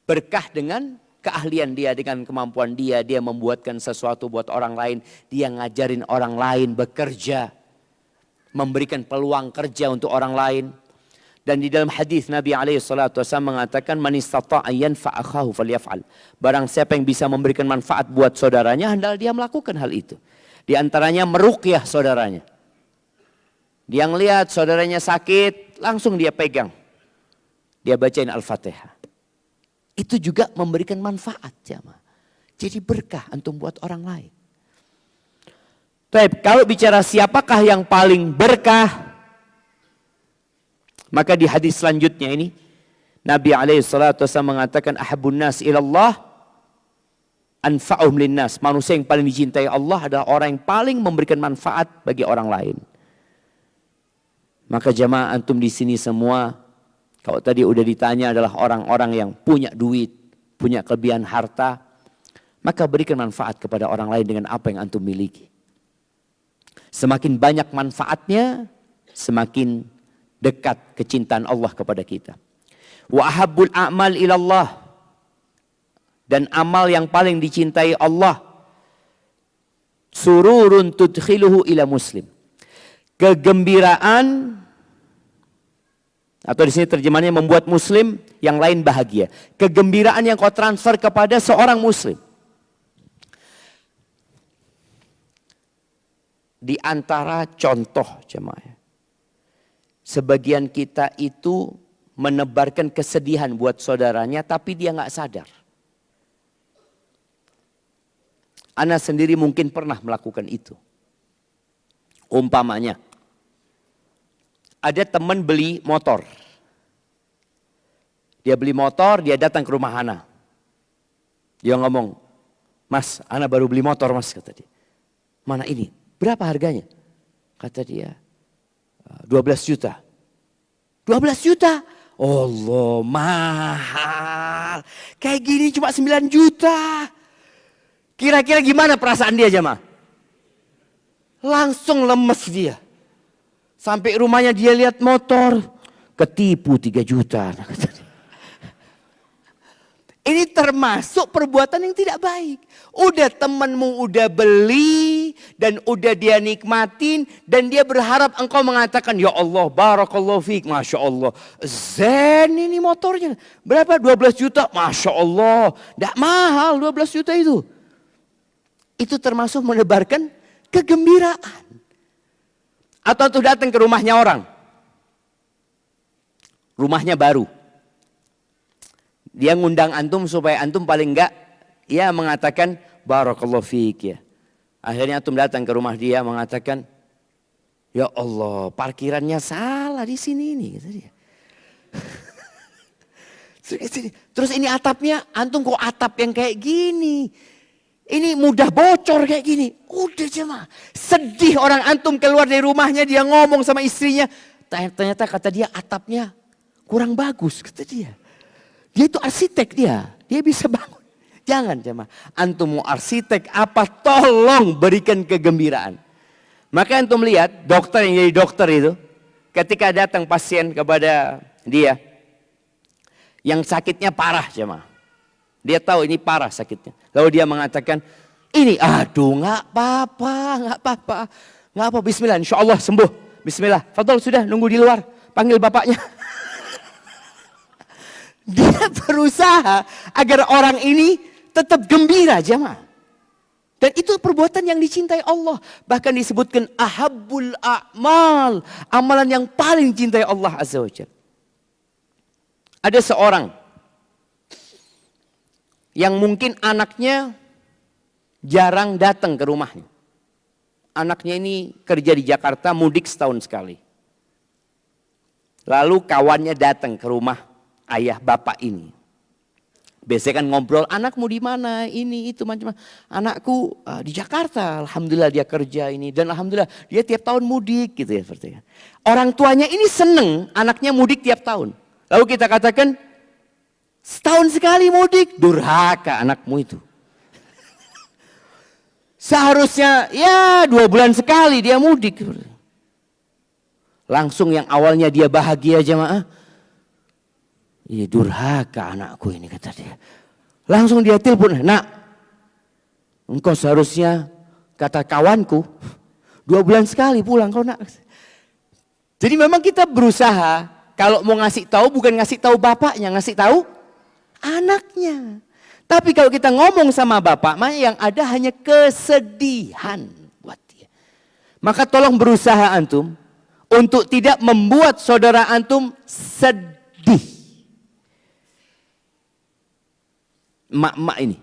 berkah dengan keahlian dia, dengan kemampuan dia. Dia membuatkan sesuatu buat orang lain. Dia ngajarin orang lain bekerja. Memberikan peluang kerja untuk orang lain. Dan di dalam hadis Nabi SAW mengatakan, man istata'a yanfa'a akhahu falyaf'al. Barang siapa yang bisa memberikan manfaat buat saudaranya, hendaklah dia melakukan hal itu. Di antaranya meruqyah saudaranya. Dia ngelihat saudaranya sakit, langsung dia pegang. Dia bacain Al-Fatihah. Itu juga memberikan manfaat jamaah. Jadi berkah antum buat orang lain. Baik, kalau bicara siapakah yang paling berkah, maka di hadis selanjutnya ini Nabi SAW mengatakan ahabun nas ilallah anfa'uhum linnas. Manusia yang paling dicintai Allah adalah orang yang paling memberikan manfaat bagi orang lain. Maka jamaah antum di sini semua, kalau tadi udah ditanya adalah orang-orang yang punya duit, punya kelebihan harta, maka berikan manfaat kepada orang lain dengan apa yang antum miliki. Semakin banyak manfaatnya, semakin dekat kecintaan Allah kepada kita. Wa ahabbul a'mal ilallah. Dan amal yang paling dicintai Allah, sururun tudkhiluhu ila muslim. Kegembiraan, atau di sini terjemahannya membuat muslim yang lain bahagia. Kegembiraan yang kau transfer kepada seorang muslim. Di antara contoh jemaah, sebagian kita itu menebarkan kesedihan buat saudaranya tapi dia nggak sadar. Ana sendiri mungkin pernah melakukan itu. Umpamanya, ada teman beli motor. Dia beli motor, dia datang ke rumah Ana. Dia ngomong, "Mas, Ana baru beli motor mas," kata dia. "Mana ini? Berapa harganya?" Kata dia, 12 juta. 12 juta? Allah, mahal. Kayak gini cuma 9 juta. Kira-kira gimana perasaan dia jemaah? Langsung lemes dia. Sampai rumahnya dia lihat motor. Ketipu 3 juta. Ini termasuk perbuatan yang tidak baik. Udah temanmu udah beli dan udah dia nikmatin dan dia berharap engkau mengatakan, ya Allah, barakallahu fiik, Masya Allah. Zen ini motornya. Berapa? 12 juta. Masya Allah. Tidak mahal 12 juta itu. Itu termasuk menebarkan kegembiraan. Atau tuh datang ke rumahnya orang. Rumahnya baru. Dia ngundang antum supaya antum paling enggak ya mengatakan barakallahu fiik ya. Akhirnya antum datang ke rumah dia mengatakan, ya Allah, parkirannya salah di sini ini, kata dia. Terus ini atapnya, antum kok atap yang kayak gini? Ini mudah bocor kayak gini. Udah jemaah. Sedih orang antum keluar dari rumahnya, dia ngomong sama istrinya. Ternyata kata dia atapnya kurang bagus, kata dia. Dia itu arsitek dia bisa bangun. Jangan jemaah, antum mau arsitek apa, tolong berikan kegembiraan. Maka antum lihat dokter yang jadi dokter itu, ketika datang pasien kepada dia, yang sakitnya parah jemaah. Dia tahu ini parah sakitnya. Lalu dia mengatakan, ini aduh nggak apa-apa, bismillah, insya Allah sembuh. Bismillah, fadol sudah nunggu di luar, panggil bapaknya. Dia berusaha agar orang ini tetap gembira jemaah. Dan itu perbuatan yang dicintai Allah. Bahkan disebutkan ahabbul a'mal. Amalan yang paling dicintai Allah Azza wa Jalla. Ada seorang yang mungkin anaknya jarang datang ke rumahnya. Anaknya ini kerja di Jakarta, mudik setahun sekali. Lalu kawannya datang ke rumah ayah bapak ini. Biasanya kan ngobrol, anakmu di mana, ini itu macam-macam. Anakku di Jakarta, alhamdulillah dia kerja ini. Dan alhamdulillah dia tiap tahun mudik gitu ya. Seperti. Orang tuanya ini seneng anaknya mudik tiap tahun. Lalu kita katakan, setahun sekali mudik, durhaka anakmu itu. Seharusnya ya 2 bulan sekali dia mudik. Langsung yang awalnya dia bahagia jemaah. Iya durhaka anakku ini, kata dia. Langsung dia telepon, nak, engkau seharusnya, kata kawanku, 2 bulan sekali pulang kau nak. Jadi memang kita berusaha, kalau mau ngasih tahu bukan ngasih tahu bapaknya, ngasih tahu anaknya. Tapi kalau kita ngomong sama bapak, yang ada hanya kesedihan buat dia. Maka tolong berusaha antum untuk tidak membuat saudara antum sedih. Emak-emak ini.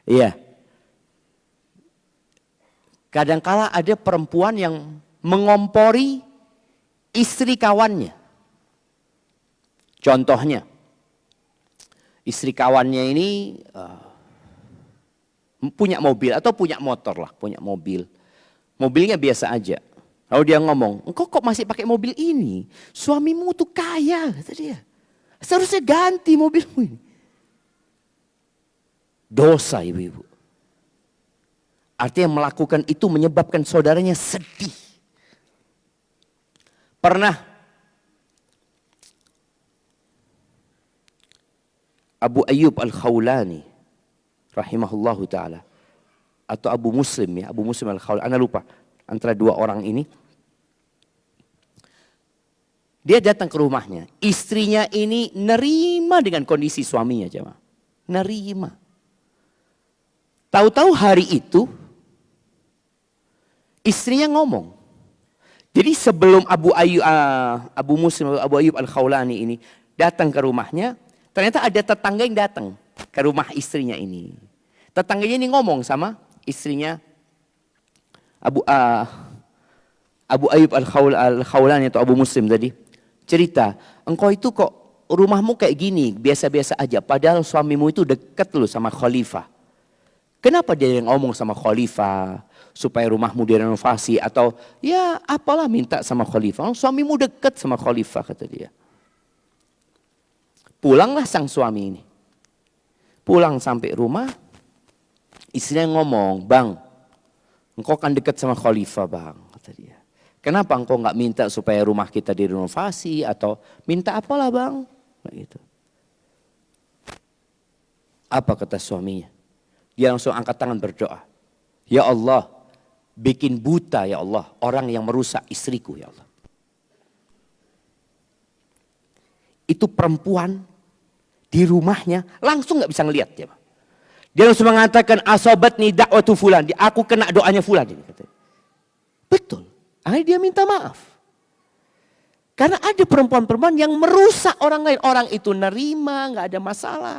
Iya. Kadangkala ada perempuan yang mengompori istri kawannya. Contohnya, istri kawannya ini punya mobil atau punya motor lah, punya mobil. Mobilnya biasa aja. Lalu dia ngomong, engkau kok masih pakai mobil ini? Suamimu tuh kaya, kata dia. Seharusnya ganti mobilmu ini. Dosa ibu-ibu. Artinya melakukan itu menyebabkan saudaranya sedih. Pernah Abu Ayyub Al-Khawlani rahimahullahu ta'ala, atau Abu Muslim ya, Abu Muslim Al-Khawlani, anda lupa antara dua orang ini. Dia datang ke rumahnya, istrinya ini nerima dengan kondisi suaminya jemaah. Nerima. Tahu-tahu hari itu istrinya ngomong. Jadi sebelum Abu Muslim, Abu Ayyub Al-Khawlani ini datang ke rumahnya, ternyata ada tetangga yang datang ke rumah istrinya ini. Tetangganya ini ngomong sama istrinya Abu Ayyub Al-Khawlani atau Abu Muslim tadi. Cerita, engkau itu kok rumahmu kayak gini, biasa-biasa aja. Padahal suamimu itu dekat loh sama khalifah. Kenapa dia yang ngomong sama khalifah supaya rumahmu direnovasi atau ya apalah minta sama khalifah. Suamimu dekat sama khalifah, kata dia. Pulanglah sang suami ini. Pulang sampai rumah, istrinya ngomong, bang, engkau kan dekat sama khalifah bang, kata dia. Kenapa engkau nggak minta supaya rumah kita direnovasi atau minta apalah bang? Gitu. Apa kata suaminya? Dia langsung angkat tangan berdoa. Ya Allah, bikin buta ya Allah orang yang merusak istriku ya Allah. Itu perempuan di rumahnya langsung nggak bisa ngelihat dia. Dia langsung mengatakan asobatni da'watu fulan, aku kena doanya fulan ini katanya. Betul. Akhirnya dia minta maaf. Karena ada perempuan-perempuan yang merusak orang lain. Orang itu nerima, nggak ada masalah.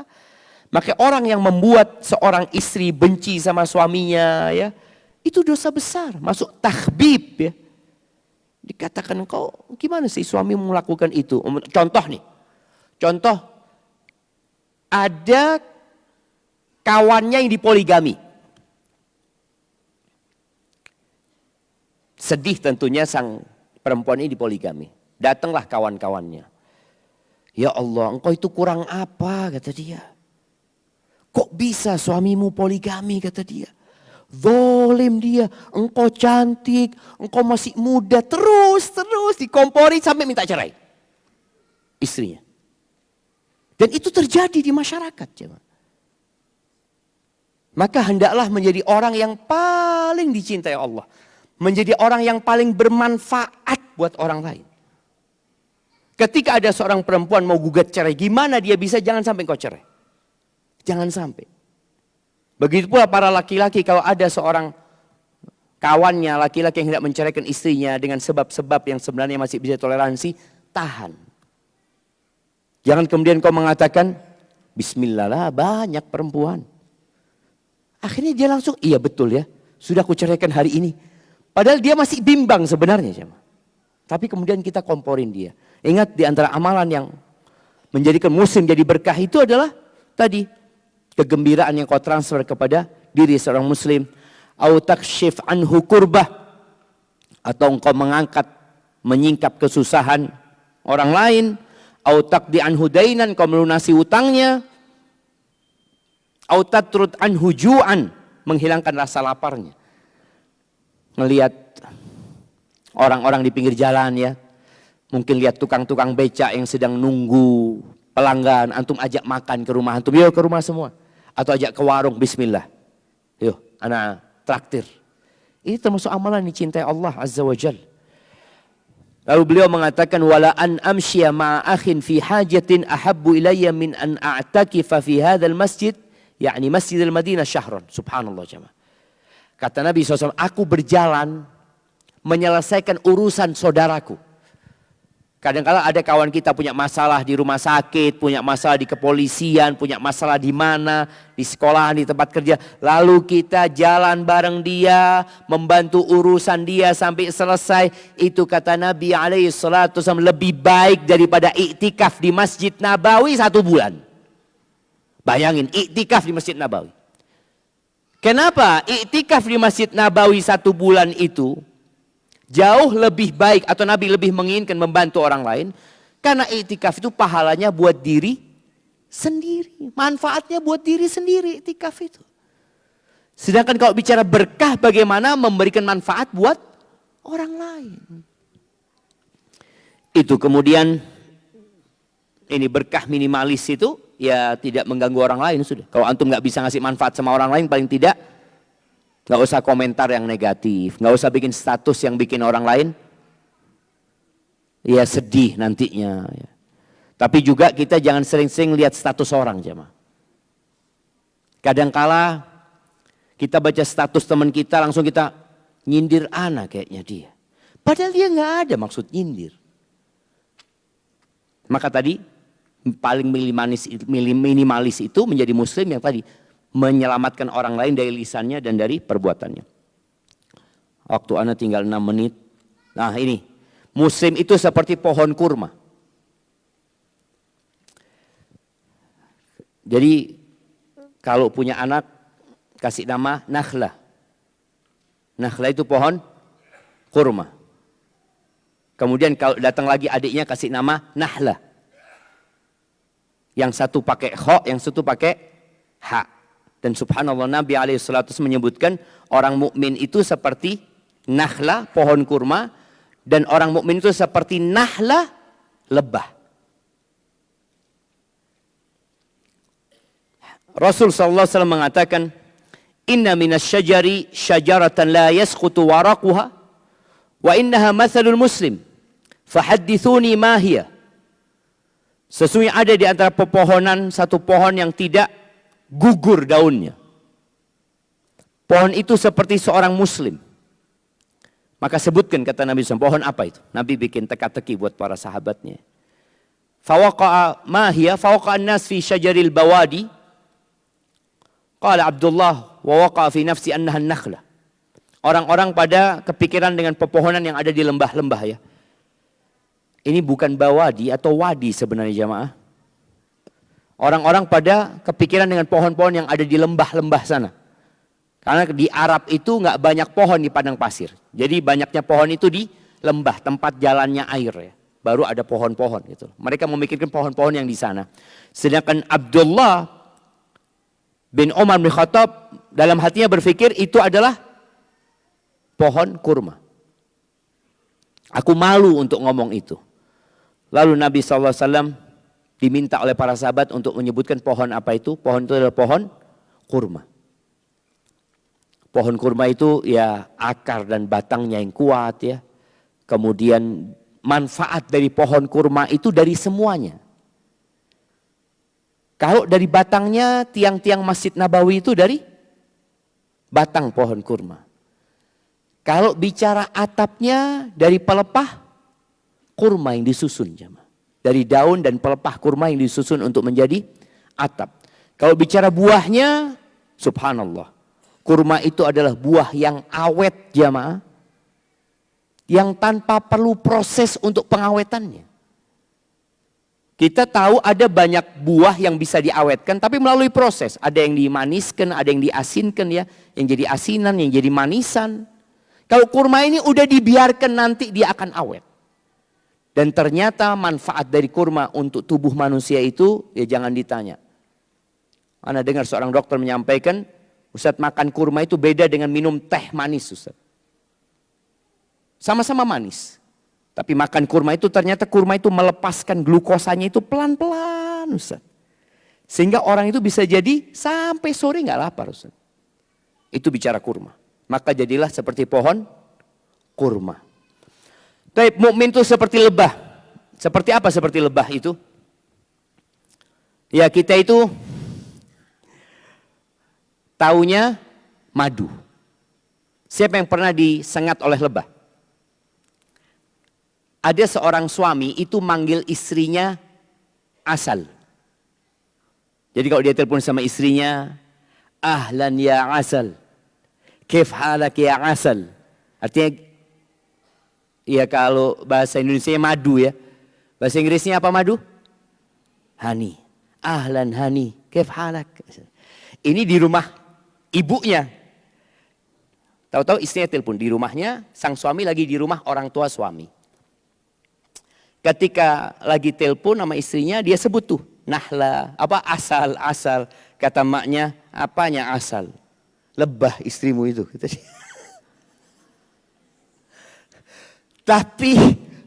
Maka orang yang membuat seorang istri benci sama suaminya, ya, itu dosa besar. Masuk takhbib, ya. Dikatakan kau gimana sih suami melakukan itu? Contoh nih, contoh ada kawannya yang dipoligami. Sedih tentunya sang perempuan ini dipoligami. Datanglah kawan-kawannya. Ya Allah, engkau itu kurang apa, kata dia. Kok bisa suamimu poligami, kata dia. Zolim dia, engkau cantik, engkau masih muda, terus dikompori sampai minta cerai. Istrinya. Dan itu terjadi di masyarakat. Maka hendaklah menjadi orang yang paling dicintai Allah. Menjadi orang yang paling bermanfaat buat orang lain. Ketika ada seorang perempuan mau gugat cerai, gimana dia bisa? Jangan sampai kau cerai. Jangan sampai. Begitu pula para laki-laki, kalau ada seorang kawannya laki-laki yang hendak menceraikan istrinya dengan sebab-sebab yang sebenarnya masih bisa toleransi, tahan. Jangan kemudian kau mengatakan, bismillah lah banyak perempuan. Akhirnya dia langsung, iya betul ya, sudah aku ceraikan hari ini. Padahal dia masih bimbang sebenarnya. Tapi kemudian kita komporin dia. Ingat di antara amalan yang menjadikan muslim jadi berkah itu adalah tadi kegembiraan yang kau transfer kepada diri seorang muslim. Au takshif anhu kurbah, atau engkau mengangkat, menyingkap kesusahan orang lain. Au taqdi anhu dainan, kau melunasi utangnya. Au tatrud anhu ju'an, menghilangkan rasa laparnya. Ngelihat orang-orang di pinggir jalan ya. Mungkin lihat tukang-tukang becak yang sedang nunggu pelanggan, antum ajak makan ke rumah antum, yuk ke rumah semua. Atau ajak ke warung, bismillah. Yuk, anak traktir. Ini termasuk amalan dicintai Allah Azza wa Jal. Lalu beliau mengatakan, wala an amshiya ma'a akhin fi hajatin ahabbu ilayya min an a'takifa fi hadzal masjid, yakni Masjidil Madinah syahran. Subhanallah jemaah. Kata Nabi SAW, aku berjalan menyelesaikan urusan saudaraku. Kadang-kadang ada kawan kita punya masalah di rumah sakit, punya masalah di kepolisian, punya masalah di mana, di sekolah, di tempat kerja. Lalu kita jalan bareng dia, membantu urusan dia sampai selesai. Itu kata Nabi SAW lebih baik daripada iktikaf di Masjid Nabawi 1 bulan. Bayangin, iktikaf di Masjid Nabawi. Kenapa iktikaf di Masjid Nabawi 1 bulan itu jauh lebih baik, atau Nabi lebih menginginkan membantu orang lain? Karena iktikaf itu pahalanya buat diri sendiri. Manfaatnya buat diri sendiri iktikaf itu. Sedangkan kalau bicara berkah, bagaimana memberikan manfaat buat orang lain. Itu kemudian, ini berkah minimalis itu, ya tidak mengganggu orang lain sudah. Kalau antum nggak bisa ngasih manfaat sama orang lain, paling tidak nggak usah komentar yang negatif, nggak usah bikin status yang bikin orang lain ya sedih nantinya. Tapi juga kita jangan sering-sering lihat status orang jemaah. Kadangkala kita baca status teman kita langsung kita nyindir anak kayaknya dia. Padahal dia nggak ada maksud nyindir. Maka tadi paling minimalis itu menjadi muslim yang tadi menyelamatkan orang lain dari lisannya dan dari perbuatannya. Waktu Anda tinggal 6 menit. Nah ini, muslim itu seperti pohon kurma. Jadi kalau punya anak, kasih nama nakhlah. Nakhlah itu pohon kurma. Kemudian kalau datang lagi adiknya, kasih nama nahlah. Yang satu pakai kha, yang satu pakai ha. Dan subhanallah Nabi SAW menyebutkan orang mukmin itu seperti nakhlah, pohon kurma. Dan orang mukmin itu seperti nahlah, lebah. Rasul sallallahu alaihi wasallam mengatakan, "Inna minas syajari syajaratan la yasqutu waraquha wa innaha mathalul muslim. Fahaddithuni ma hiya." Sesungguhnya ada di antara pepohonan satu pohon yang tidak gugur daunnya. Pohon itu seperti seorang muslim. Maka sebutkan, kata Nabi SAW, pohon apa itu? Nabi bikin teka-teki buat para sahabatnya. Fawaqa'a ma hiya fawaqa'an nas fi syajaril bawadi. Qala Abdullah wa waqa'a fi nafsi annaha an-nakhlah. Orang-orang pada kepikiran dengan pepohonan yang ada di lembah-lembah ya. Ini bukan bawadi atau wadi sebenarnya jamaah. Orang-orang pada kepikiran dengan pohon-pohon yang ada di lembah-lembah sana. Karena di Arab itu nggak banyak pohon di padang pasir. Jadi banyaknya pohon itu di lembah, tempat jalannya air ya. Baru ada pohon-pohon gitu. Mereka memikirkan pohon-pohon yang di sana. Sedangkan Abdullah bin Umar bin Khattab dalam hatinya berpikir itu adalah pohon kurma. Aku malu untuk ngomong itu. Lalu Nabi SAW diminta oleh para sahabat untuk menyebutkan pohon apa itu. Pohon itu adalah pohon kurma. Pohon kurma itu ya akar dan batangnya yang kuat ya. Kemudian manfaat dari pohon kurma itu dari semuanya. Kalau dari batangnya, tiang-tiang Masjid Nabawi itu dari batang pohon kurma. Kalau bicara atapnya, dari pelepah kurma yang disusun jemaah. Dari daun dan pelepah kurma yang disusun untuk menjadi atap. Kalau bicara buahnya, subhanallah. Kurma itu adalah buah yang awet jamaah. Yang tanpa perlu proses untuk pengawetannya. Kita tahu ada banyak buah yang bisa diawetkan tapi melalui proses. Ada yang dimaniskan, ada yang diasinkan ya. Yang jadi asinan, yang jadi manisan. Kalau kurma ini udah dibiarkan nanti dia akan awet. Dan ternyata manfaat dari kurma untuk tubuh manusia itu ya jangan ditanya. Ana dengar seorang dokter menyampaikan, Ustaz, makan kurma itu beda dengan minum teh manis, Ustaz. Sama-sama manis. Tapi makan kurma itu ternyata kurma itu melepaskan glukosanya itu pelan-pelan, Ustaz. Sehingga orang itu bisa jadi sampai sore nggak lapar, Ustaz. Itu bicara kurma. Maka jadilah seperti pohon kurma. Tapi mukmin itu seperti lebah. Seperti apa seperti lebah itu? Ya kita itu taunya madu. Siapa yang pernah disengat oleh lebah? Ada seorang suami itu manggil istrinya asal. Jadi kalau dia telepon sama istrinya, ahlan ya asal, kif halak ya asal. Artinya, ya kalau bahasa Indonesia madu ya. Bahasa Inggrisnya apa madu? Hani. Ahlan hani, kif halak. Ini di rumah ibunya. Tahu-tahu istrinya telepon di rumahnya, sang suami lagi di rumah orang tua suami. Ketika lagi telepon sama istrinya, dia sebut tuh, nahla, apa asal. Kata maknya, apanya asal? Lebah istrimu itu. Tapi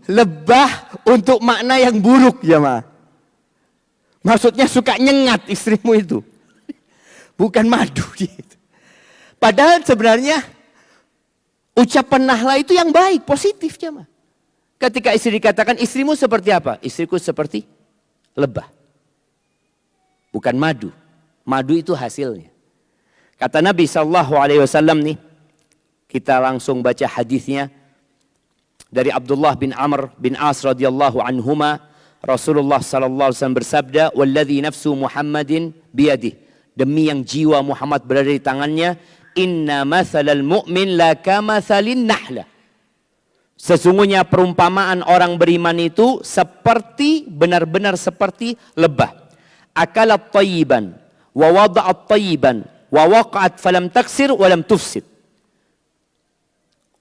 lebah untuk makna yang buruk ya ma. Maksudnya suka nyengat istrimu itu. Bukan madu gitu. Padahal sebenarnya ucapan nahla itu yang baik, positif ya ma. Ketika istri dikatakan, istrimu seperti apa? Istriku seperti lebah. Bukan madu. Madu itu hasilnya. Kata Nabi SAW nih, kita langsung baca hadisnya dari Abdullah bin Amr bin As radhiyallahu anhuma. Rasulullah SAW bersabda, "Walladzi nafsu Muhammadin biyadih." Demi yang jiwa Muhammad berada di tangannya, "Inna mathalal mu'min la kamathalin nahla." Sesungguhnya perumpamaan orang beriman itu seperti, benar-benar seperti lebah. Akalat tayyiban, wa wada'at tayyiban, wa waqa'at falam taksir, wa lam tufsid.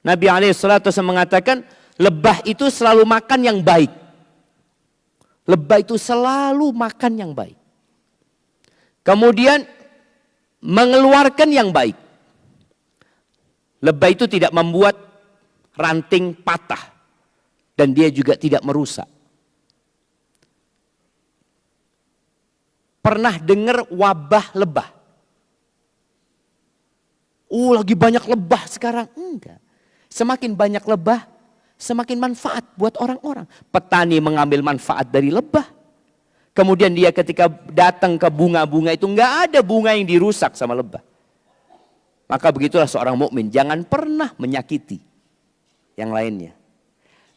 Nabi SAW mengatakan, lebah itu selalu makan yang baik. Lebah itu selalu makan yang baik. Kemudian mengeluarkan yang baik. Lebah itu tidak membuat ranting patah dan dia juga tidak merusak. pernah dengar wabah lebah? Lagi banyak lebah sekarang. Enggak. Semakin banyak lebah, semakin manfaat buat orang-orang. Petani mengambil manfaat dari lebah. Kemudian dia ketika datang ke bunga-bunga itu, enggak ada bunga yang dirusak sama lebah. Maka begitulah seorang mukmin, jangan pernah menyakiti yang lainnya.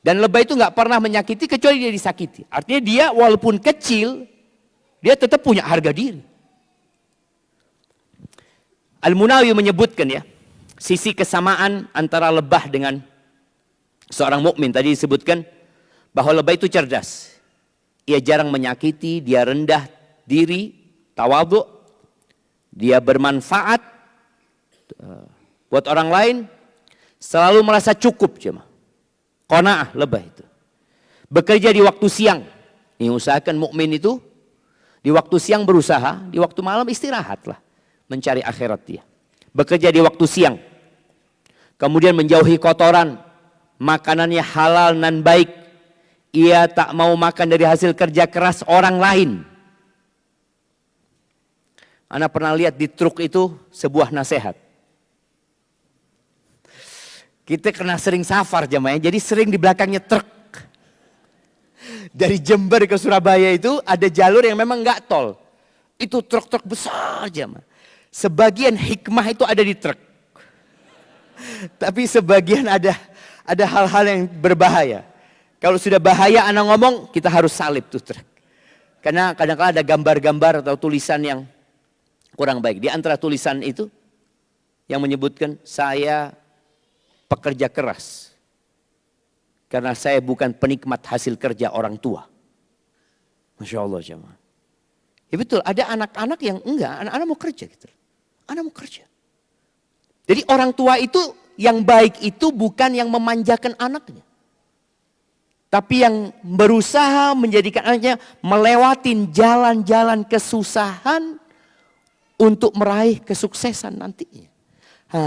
Dan lebah itu enggak pernah menyakiti kecuali dia disakiti. Artinya dia walaupun kecil, dia tetap punya harga diri. Al-Munawi menyebutkan ya, sisi kesamaan antara lebah dengan seorang mukmin. Tadi disebutkan bahwa lebah itu cerdas. Ia jarang menyakiti, dia rendah diri, tawadhu, dia bermanfaat buat orang lain, selalu merasa cukup jemaah. Qanaah lebah itu. Bekerja di waktu siang. Ini usahakan mukmin itu di waktu siang berusaha, di waktu malam istirahatlah. Mencari akhirat dia. Bekerja di waktu siang. Kemudian menjauhi kotoran. Makanannya halal dan baik. Ia tak mau makan dari hasil kerja keras orang lain. Ana pernah lihat di truk itu sebuah nasihat. Kita kena sering safar jemaah, jadi sering di belakangnya truk. Dari Jember ke Surabaya itu ada jalur yang memang nggak tol. Itu truk-truk besar jemaah. Sebagian hikmah itu ada di truk. Tapi sebagian ada hal-hal yang berbahaya. Kalau sudah bahaya anak ngomong, kita harus salib tuh truk. Karena kadang-kadang ada gambar-gambar atau tulisan yang kurang baik. Di antara tulisan itu yang menyebutkan saya pekerja keras. Karena saya bukan penikmat hasil kerja orang tua. Masya Allah jemaah. Ya betul, ada anak-anak yang enggak, anak-anak mau kerja gitu. Anak mau kerja. Jadi orang tua itu yang baik itu bukan yang memanjakan anaknya. Tapi yang berusaha menjadikan anaknya melewatin jalan-jalan kesusahan untuk meraih kesuksesan nantinya.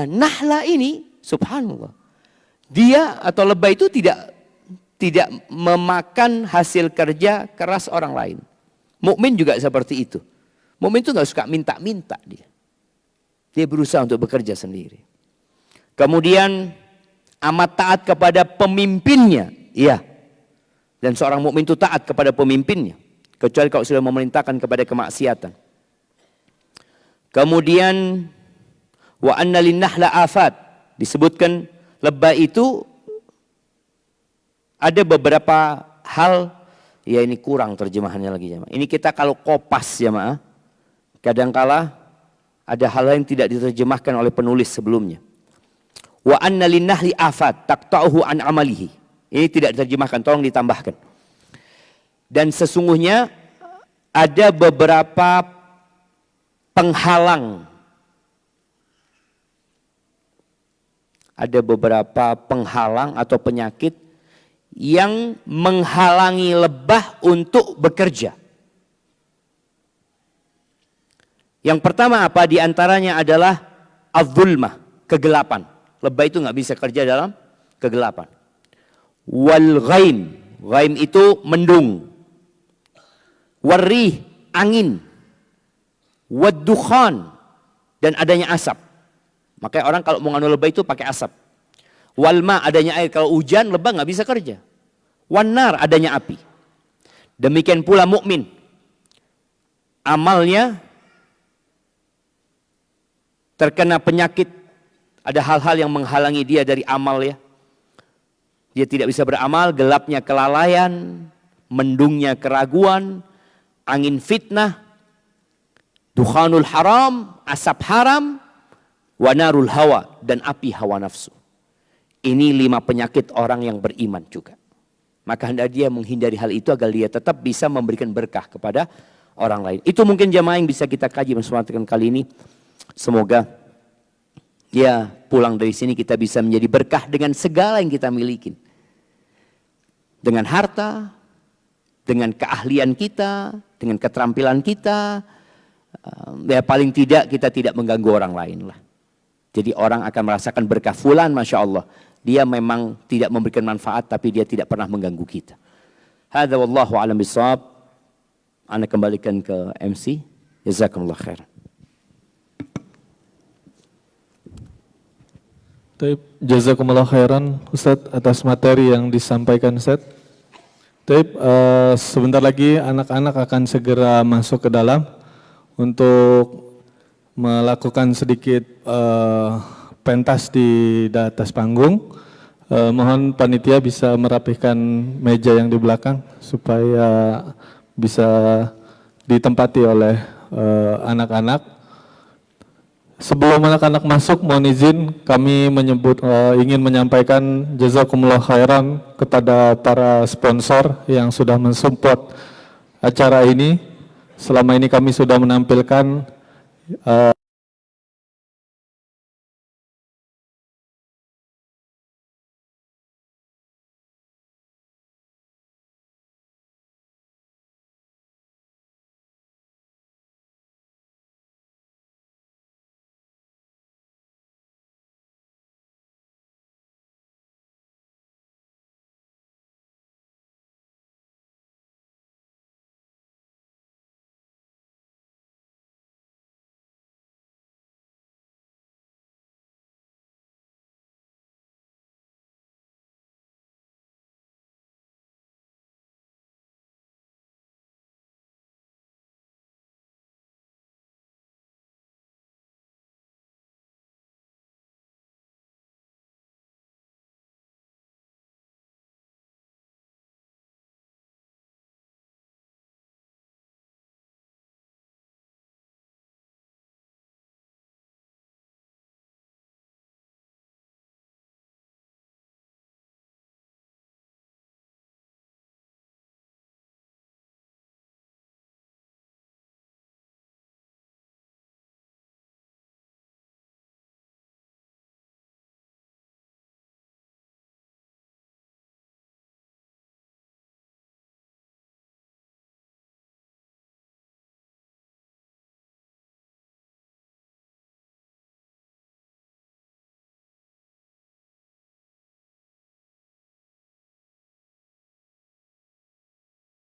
Nahla ini subhanallah. Dia atau lebah itu tidak memakan hasil kerja keras orang lain. Mukmin juga seperti itu. Mukmin itu nggak suka minta-minta dia. Dia berusaha untuk bekerja sendiri. Kemudian amat taat kepada pemimpinnya. Iya. Dan seorang mukmin itu taat kepada pemimpinnya. Kecuali kalau sudah memerintahkan kepada kemaksiatan. Kemudian wa anna linnahla afat. Disebutkan lebah itu ada beberapa hal, ya ini kurang terjemahannya lagi jemaah. Ini kita kalau kopas jemaah, kadangkala ada hal yang tidak diterjemahkan oleh penulis sebelumnya. Wa anna linnahli afat taqta'uhu an amalihi. Ini tidak diterjemahkan, tolong ditambahkan. Dan sesungguhnya ada beberapa penghalang. Ada beberapa penghalang atau penyakit yang menghalangi lebah untuk bekerja. Yang pertama apa? Di antaranya adalah az-zulmah, kegelapan. Lebah itu nggak bisa kerja dalam kegelapan. Wal ghaim, ghaim itu mendung. Warrih, angin. Wad dukhan, dan adanya asap. Makanya orang kalau mau nganu lebah itu pakai asap. Walma, adanya air. Kalau hujan lebah nggak bisa kerja. Wanar, adanya api. Demikian pula mukmin. Amalnya terkena penyakit, ada hal-hal yang menghalangi dia dari amal ya. Dia tidak bisa beramal, gelapnya kelalaian, mendungnya keraguan, angin fitnah, dukhanul haram, asap haram, wanarul hawa, dan api hawa nafsu. Ini 5 penyakit orang yang beriman juga. Maka hendak dia menghindari hal itu agar dia tetap bisa memberikan berkah kepada orang lain. Itu mungkin jamaah yang bisa kita kaji bersama kali ini. Semoga ya pulang dari sini kita bisa menjadi berkah dengan segala yang kita miliki. Dengan harta, dengan keahlian kita, dengan keterampilan kita. Ya paling tidak kita tidak mengganggu orang lain lah. Jadi orang akan merasakan berkah fulan, Masya Allah. Dia memang tidak memberikan manfaat tapi dia tidak pernah mengganggu kita. Hadza wallahu a'lam bishawab. Anda kembalikan ke MC. Jazakumullah khair. Taib, jazakumullah khairan Ustadz atas materi yang disampaikan Ustadz. Taib, sebentar lagi anak-anak akan segera masuk ke dalam untuk melakukan sedikit pentas di atas panggung. Mohon panitia bisa merapihkan meja yang di belakang supaya bisa ditempati oleh anak-anak. Sebelum anak-anak masuk, mohon izin kami ingin menyampaikan jazakumullah khairan kepada para sponsor yang sudah mensupport acara ini. Selama ini kami sudah menampilkan